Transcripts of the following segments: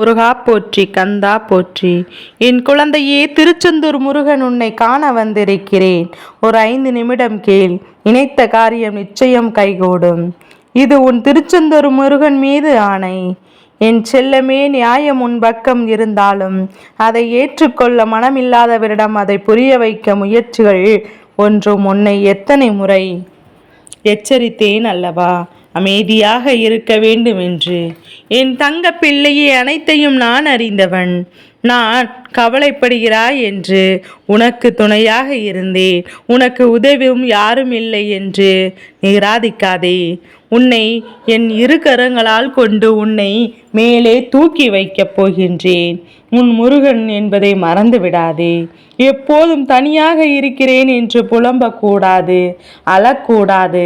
முருகா போற்றி, கந்தா போற்றி. என் குழந்தையே, திருச்செந்தூர் முருகன் உன்னை காண வந்திருக்கிறேன். ஒரு 5 நிமிடம் கேள். நினைத்த காரியம் நிச்சயம் கைகூடும். இது உன் திருச்செந்தூர் முருகன் மீது ஆணை. என் செல்லமே, நியாயம் உன் பக்கம் இருந்தாலும் அதை ஏற்றுக்கொள்ள மனமில்லாதவரிடம் அதை புரிய வைக்க முயற்சிகள் ஒன்றும் உன்னை எத்தனை முறை எச்சரித்தேன் அல்லவா, அமைதியாக இருக்க வேண்டும் என்று. என் தங்க பிள்ளையே, அனைத்தையும் நான் அறிந்தவன். நான் கவலைப்படுகிறாய் என்று உனக்கு துணையாக இருந்தேன். உனக்கு உதவியும் யாரும் இல்லை என்று நிராதிக்காதே. உன்னை என் 2 கரங்களால் கொண்டு உன்னை மேலே தூக்கி வைக்கப் போகின்றேன். உன் முருகன் என்பதை மறந்து விடாதே. எப்போதும் தனியாக இருக்கிறேன் என்று புலம்பக்கூடாது, அழக்கூடாது.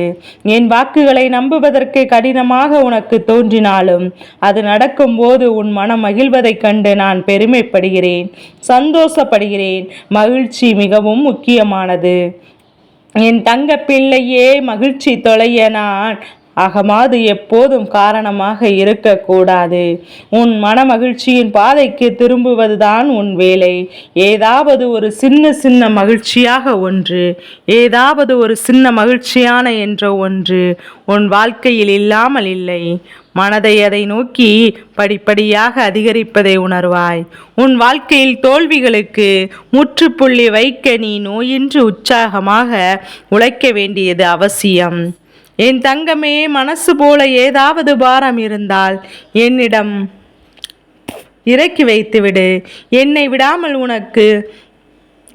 என் வாக்குகளை நம்புவதற்கு கடினமாக உனக்கு தோன்றினாலும் அது நடக்கும்போது உன் மனம் மகிழ்வதைக் கண்டு நான் பெருமைப்படுகிறேன், சந்தோஷப்படுகிறேன். மகிழ்ச்சி மிகவும் முக்கியமானது. என் தங்க பிள்ளையே, மகிழ்ச்சி தொலைய நான் அகமாது எப்போதும் காரணமாக இருக்கக்கூடாது. உன் மன மகிழ்ச்சியின் பாதைக்கு திரும்புவதுதான் உன் வேலை. ஏதாவது ஒரு சின்ன மகிழ்ச்சியாக ஒன்று, ஏதாவது ஒரு சின்ன மகிழ்ச்சியான என்ற ஒன்று உன் வாழ்க்கையில் இல்லாமல் இல்லை. மனதை அதை நோக்கி படிப்படியாக அதிகரிப்பதை உணர்வாய். உன் வாழ்க்கையில் தோல்விகளுக்கு முற்றுப்புள்ளி வைக்க நீ நோயின்றி உற்சாகமாக உழைக்க வேண்டியது அவசியம். என் தங்கமே, மனசு போல ஏதாவது பாரம் இருந்தால் என்னிடம் இறக்கி வைத்துவிடு. என்னை விடாமல் உனக்கு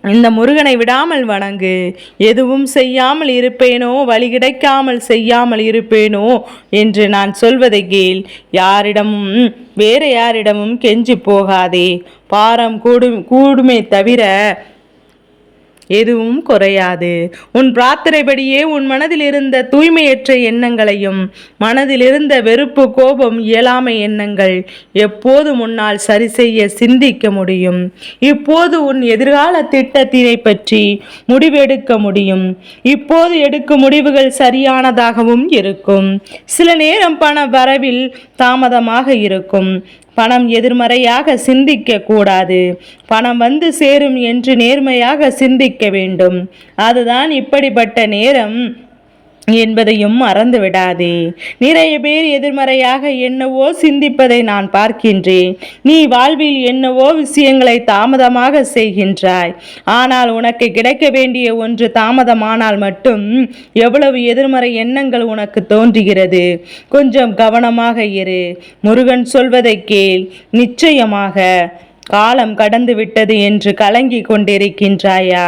இந்த முருகனை விடாமல் வணங்கு. எதுவும் செய்யாமல் இருப்பேனோ, வழி கிடைக்காமல் செய்யாமல் இருப்பேனோ என்று நான் சொல்வதை கேள். யாரிடமும் வேறு யாரிடமும் கெஞ்சி போகாதே. பாரம் கூடுமே தவிர எதுவும் குறையாது. உன் பிரார்த்தனைப்படியே உன் மனதில் இருந்த தூய்மையற்ற எண்ணங்களையும் மனதில் இருந்த வெறுப்பு, கோபம், இயலாமை எண்ணங்கள் எப்போது முன்னால் சரி செய்ய சிந்திக்க முடியும். இப்போது உன் எதிர்கால திட்டத்தினை பற்றி முடிவெடுக்க முடியும். இப்போது எடுக்கும் முடிவுகள் சரியானதாகவும் இருக்கும். சில நேரம் பண வரவில் தாமதமாக இருக்கும். பணம் எதிர்மறையாக சிந்திக்க கூடாது. பணம் வந்து சேரும் என்று நேர்மையாக சிந்திக்க வேண்டும். அதுதான் இப்படிப்பட்ட நேரம் என்பதையும் மறந்து விடாதே. நிறைய பேர் எதிர்மறையாக என்னவோ சிந்திப்பதை நான் பார்க்கின்றேன். நீ வாழ்வில் என்னவோ விஷயங்களை தாமதமாக செய்கின்றாய். ஆனால் உனக்கு கிடைக்க வேண்டிய ஒன்று தாமதமானால் மட்டும் எவ்வளவு எதிர்மறை எண்ணங்கள் உனக்கு தோன்றுகிறது. கொஞ்சம் கவனமாக இரு. முருகன் சொல்வதை கேள். நிச்சயமாக காலம் கடந்து விட்டது என்று கலங்கி கொண்டிருக்கின்றாயா?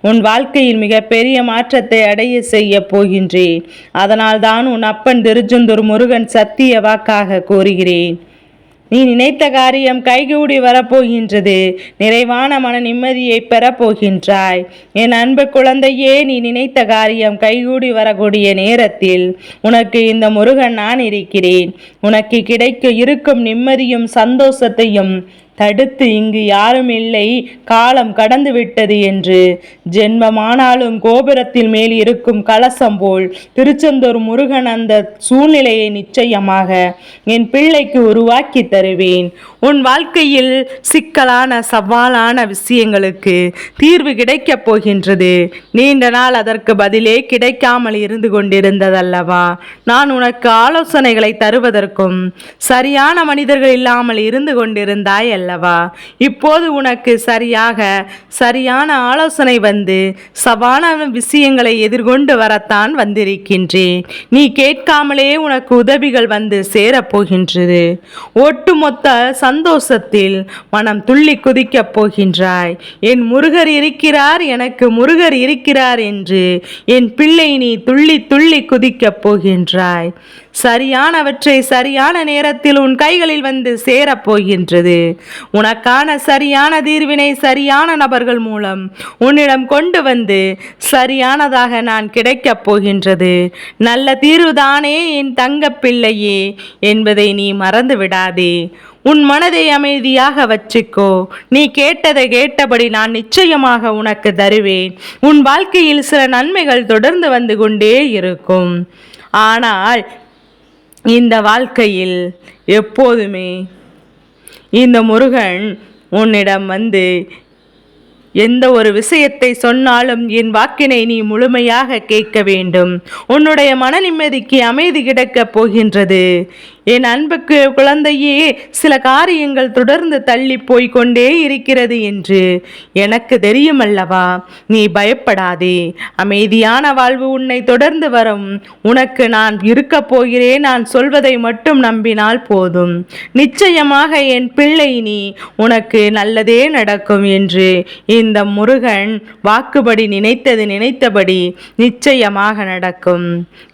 உன் வாழ்க்கையில் மிக பெரிய மாற்றத்தை அடைய செய்ய போகின்றேன். அதனால் தான் உன் அப்பன் திருச்செந்தூர் முருகன் சத்திய வாக்காக கூறுகிறேன். நீ நினைத்த காரியம் கைகூடி வரப்போகின்றது. நிறைவான மன நிம்மதியை பெறப்போகின்றாய். என் அன்பு குழந்தையே, நீ நினைத்த காரியம் கைகூடி வரக்கூடிய நேரத்தில் உனக்கு இந்த முருகன் நான் இருக்கிறேன். உனக்கு கிடைக்க இருக்கும் நிம்மதியும் சந்தோஷத்தையும் தடுத்து இங்கு யாரும் இல்லை, காலம் கடந்து விட்டது என்று ஜென்மமானாலும் கோபுரத்தில் மேல் இருக்கும் கலசம் போல் திருச்செந்தூர் முருகன் அந்த சூழ்நிலையை நிச்சயமாக என் பிள்ளைக்கு உருவாக்கி தருவேன். உன் வாழ்க்கையில் சிக்கலான சவாலான விஷயங்களுக்கு தீர்வு கிடைக்கப் போகின்றது. நீண்ட நாள் அதற்கு பதிலே கிடைக்காமல் இருந்து கொண்டிருந்ததல்லவா? நான் உனக்கு ஆலோசனைகளை தருவதற்கும் சரியான மனிதர்கள் இல்லாமல் இருந்து கொண்டிருந்தாய் அல்லவா? இப்போது உனக்கு சரியான ஆலோசனை வந்து சவாலான விஷயங்களை எதிர்கொண்டு வரத்தான் வந்திருக்கின்றேன். நீ கேட்காமலே உனக்கு உதவிகள் வந்து சேரப்போகின்றது. ஒட்டுமொத்த சந்தோஷத்தில் மனம் துள்ளி குதிக்கப் போகின்றாய். என் முருகர் இருக்கிறார், எனக்கு முருகர் இருக்கிறார் என்று என் பிள்ளை நீ துள்ளி துள்ளி குதிக்கப் போகின்றாய். சரியானவற்றை சரியான நேரத்தில் உன் கைகளில் வந்து சேரப்போகின்றது. உனக்கான சரியான தீர்வினை சரியான நபர்கள் மூலம் உன்னிடம் கொண்டு வந்து சரியானதாக நான் கிடைக்கப் போகின்றது. நல்ல தீர்வுதானே என் தங்க பிள்ளையே என்பதை நீ மறந்து விடாதே. உன் மனதை அமைதியாக வச்சுக்கோ. நீ கேட்டதை கேட்டபடி நான் நிச்சயமாக உனக்கு தருவேன். உன் வாழ்க்கையில் சில நன்மைகள் தொடர்ந்து வந்து கொண்டே இருக்கும். ஆனால் இந்த வாழ்க்கையில் எப்போதுமே இந்த முருகன் உன்னிடம் வந்து எந்த ஒரு விஷயத்தை சொன்னாலும் என் வாக்கினை நீ முழுமையாக கேட்க வேண்டும். உன்னுடைய மன நிம்மதிக்கு அமைதி கிடைக்கப் போகின்றது. என் அன்புக்கு குழந்தையே, சில காரியங்கள் தொடர்ந்து தள்ளி போய்கொண்டே இருக்கிறது என்று எனக்கு தெரியும் அல்லவா? நீ பயப்படாதே. அமைதியான வாழ்வு உன்னை தொடர்ந்து வரும். உனக்கு நான் இருக்கப் போகிறேன். நான் சொல்வதை மட்டும் நம்பினால் போதும். நிச்சயமாக என் பிள்ளை, நீ உனக்கு நல்லதே நடக்கும் என்று இந்த முருகன் வாக்குப்படி நினைத்தபடி நிச்சயமாக நடக்கும்.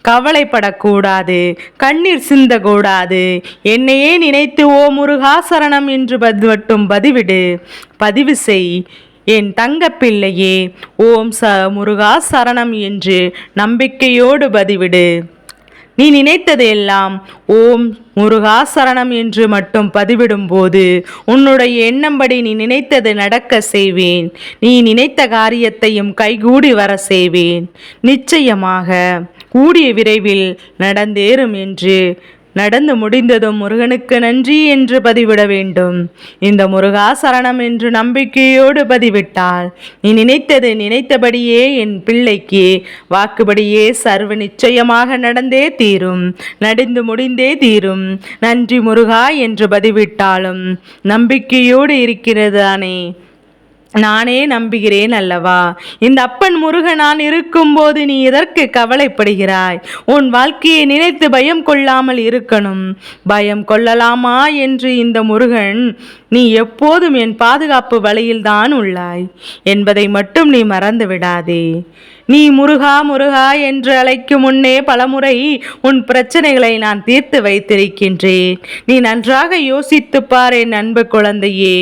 கவலைப்படக்கூடாது, கண்ணீர் சிந்தக்கூடாது. என்னையே நினைத்து ஓ முருகா சரணம் என்று மட்டும் பதிவு செய். என் தங்க பிள்ளையே, ஓம் முருகா சரணம் என்று நம்பிக்கையோடு பதிவிடு. நீ நினைத்தது எல்லாம் ஓம் முருகா சரணம் என்று மட்டும் பதிவிடும்போது உன்னுடைய எண்ணம்படி நீ நினைத்தது நடக்க செய்வேன். நீ நினைத்த காரியத்தையும் கைகூடி வர செய்வேன். நிச்சயமாக கூடிய விரைவில் நடந்தேறும் என்று நடந்து முடிந்ததும் முருகனுக்கு நன்றி என்று பதிவிட வேண்டும். இந்த முருகா சரணம் என்று நம்பிக்கையோடு பதிவிட்டால் நீ நினைத்தபடியே என் பிள்ளைக்கு வாக்குப்படியே சர்வ நிச்சயமாக நடந்தே தீரும், நடந்து முடிந்தே தீரும். நன்றி முருகா என்று பதிவிட்டாலும் நம்பிக்கையோடு இருக்கிறதானே? நானே நம்புகிறேன் அல்லவா? இந்த அப்பன் முருகன் நான் இருக்கும்போது நீ எதற்கு கவலைப்படுகிறாய்? உன் வாழ்க்கையை நினைத்து பயம் கொள்ளாமல் இருக்கணும். பயம் கொள்ளலாமா என்று இந்த முருகன், நீ எப்போதும் என் பாதுகாப்பு வலையில்தான் உள்ளாய் என்பதை மட்டும் நீ மறந்து விடாதே. நீ முருகா முருகா என்று அழைக்கும் முன்னே பலமுறை உன் பிரச்சனைகளை நான் தீர்த்து வைத்திருக்கின்றேன். நீ நன்றாக யோசித்துப்பார் என் அன்பு குழந்தையே.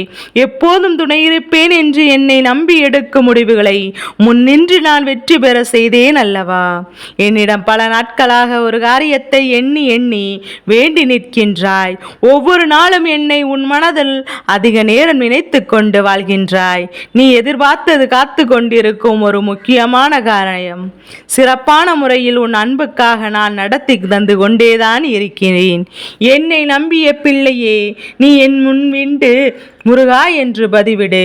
எப்போதும் துணையிருப்பேன் என்று என்னை நம்பி எடுக்கும் முடிவுகளை முன்னின்று நான் வெற்றி பெற செய்தேன் அல்லவா? என்னிடம் பல நாட்களாக ஒரு காரியத்தை எண்ணி எண்ணி வேண்டி நிற்கின்றாய். ஒவ்வொரு நாளும் என்னை உன் மனதில் அதிக நேரம் நினைத்து கொண்டு வாழ்கின்றாய். நீ எதிர்பார்த்தது காத்து கொண்டிருக்கும் ஒரு முக்கியமான காரியம் சிறப்பான முறையில் உன் அன்புக்காக நான் நடத்தி தந்து கொண்டேதான் இருக்கிறேன். என்னை நம்பிய பிள்ளையே, நீ என் முன்விண்டு முருகா என்று பதிவிடு.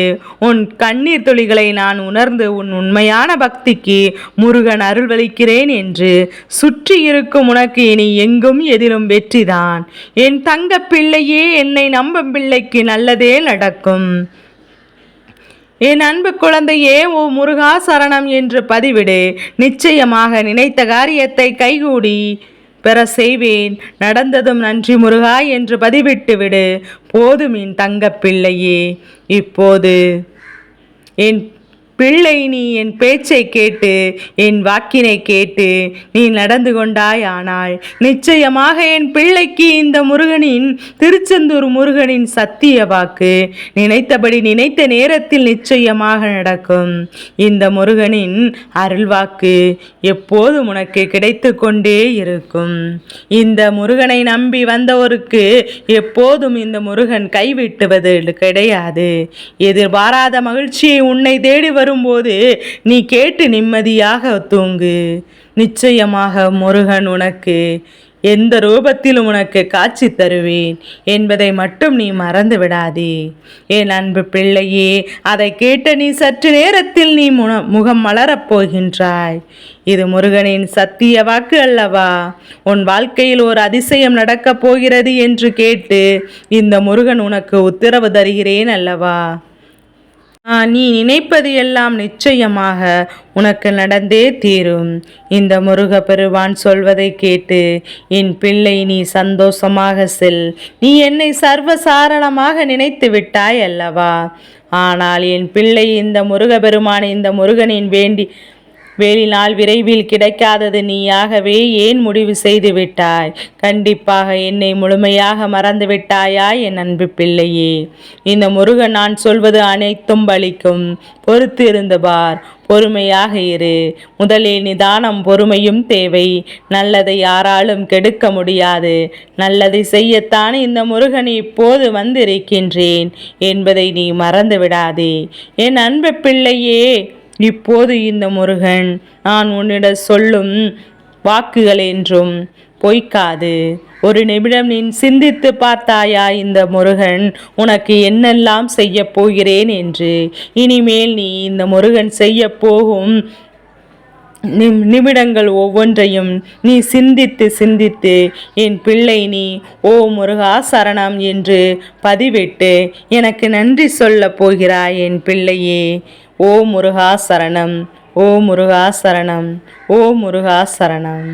உன் கண்ணீர் துளிகளை நான் உணர்ந்து உன் உண்மையான பக்திக்கு முருகன் அருள்வளிக்கிறேன் என்று சுற்றி இருக்கும் உனக்கு இனி எங்கும் எதிலும் வெற்றிதான். என் தங்க பிள்ளையே, என்னை நம்பும் பிள்ளைக்கு நல்லதே நடக்கும். என் அன்பு குழந்தையே, ஓ முருகா சரணம் என்று பதிவிடு. நிச்சயமாக நினைத்த காரியத்தை கைகூடி பெற செய்வேன். நடந்ததும் நன்றி முருகா என்று பதிவிட்டு விடு. போதும் என் தங்க பிள்ளையே. இப்போது என் பிள்ளை, நீ என் பேச்சை கேட்டு என் வாக்கினை கேட்டு நீ நடந்து கொண்டாய். ஆனால் நிச்சயமாக என் பிள்ளைக்கு இந்த முருகனின், திருச்செந்தூர் முருகனின் சத்திய வாக்கு நினைத்தபடி நினைத்த நேரத்தில் நிச்சயமாக நடக்கும். இந்த முருகனின் அருள்வாக்கு எப்போதும் உனக்கு கிடைத்து கொண்டே இருக்கும். இந்த முருகனை நம்பி வந்தவருக்கு எப்போதும் இந்த முருகன் கைவிட்டுவது கிடையாது. எதிர்பாராத மகிழ்ச்சியை உன்னை தேடி வரும்போது நீ கேட்டு நிம்மதியாக தூங்கு. நிச்சயமாக முருகன் உனக்கு எந்த ரூபத்திலும் உனக்கு காட்சி தருவேன் என்பதை மட்டும் நீ மறந்து விடாதே. என் அன்பு பிள்ளையே, அதை கேட்ட நீ சற்று நேரத்தில் நீ முகம் மலரப் போகின்றாய். இது முருகனின் சத்திய வாக்கு அல்லவா? உன் வாழ்க்கையில் ஒரு அதிசயம் நடக்கப் போகிறது என்று கேட்டு இந்த முருகன் உனக்கு உத்தரவு தருகிறேன் அல்லவா? நீ நினைப்பது எல்லாம் நிச்சயமாக உனக்கு நடந்தே தீரும். இந்த முருக பெருவான் சொல்வதை கேட்டு என் பிள்ளை, நீ சந்தோஷமாக செல். நீ என்னை சர்வசாரணமாக நினைத்து விட்டாய் அல்லவா? ஆனால் என் பிள்ளை, இந்த முருக பெருமான், இந்த முருகனின் வேலினால் விரைவில் கிடைக்காதது நீயாகவே ஏன் முடிவு செய்து விட்டாய்? கண்டிப்பாக என்னை முழுமையாக மறந்து விட்டாயா என் அன்பு பிள்ளையே? இந்த முருகன் நான் சொல்வது அனைத்தும் பலிக்கும். பொறுத்து இருந்து பார், பொறுமையாக இரு. முதலில் நிதானம், பொறுமையும் தேவை. நல்லதை யாராலும் கெடுக்க முடியாது. நல்லதை செய்யத்தான் இந்த முருகன் இப்போது வந்திருக்கின்றேன் என்பதை நீ மறந்து விடாதே என் அன்பு பிள்ளையே. இப்போது இந்த முருகன் நான் உன்னிடம் சொல்லும் வாக்குகள் என்றும் பொய்க்காது. ஒரு நிமிடம் நீ சிந்தித்து பார்த்தாயா இந்த முருகன் உனக்கு என்னெல்லாம் செய்ய போகிறேன் என்று? இனிமேல் நீ இந்த முருகன் செய்ய போகும் நிமிடங்கள் ஒவ்வொன்றையும் நீ சிந்தித்து சிந்தித்து என் பிள்ளை நீ ஓ முருகா சரணம் என்று பதிவிட்டு எனக்கு நன்றி சொல்ல போகிறாய் என் பிள்ளையே. ஓ முருகா சரணம், ஓ முருகா சரணம், ஓ முருகா சரணம்.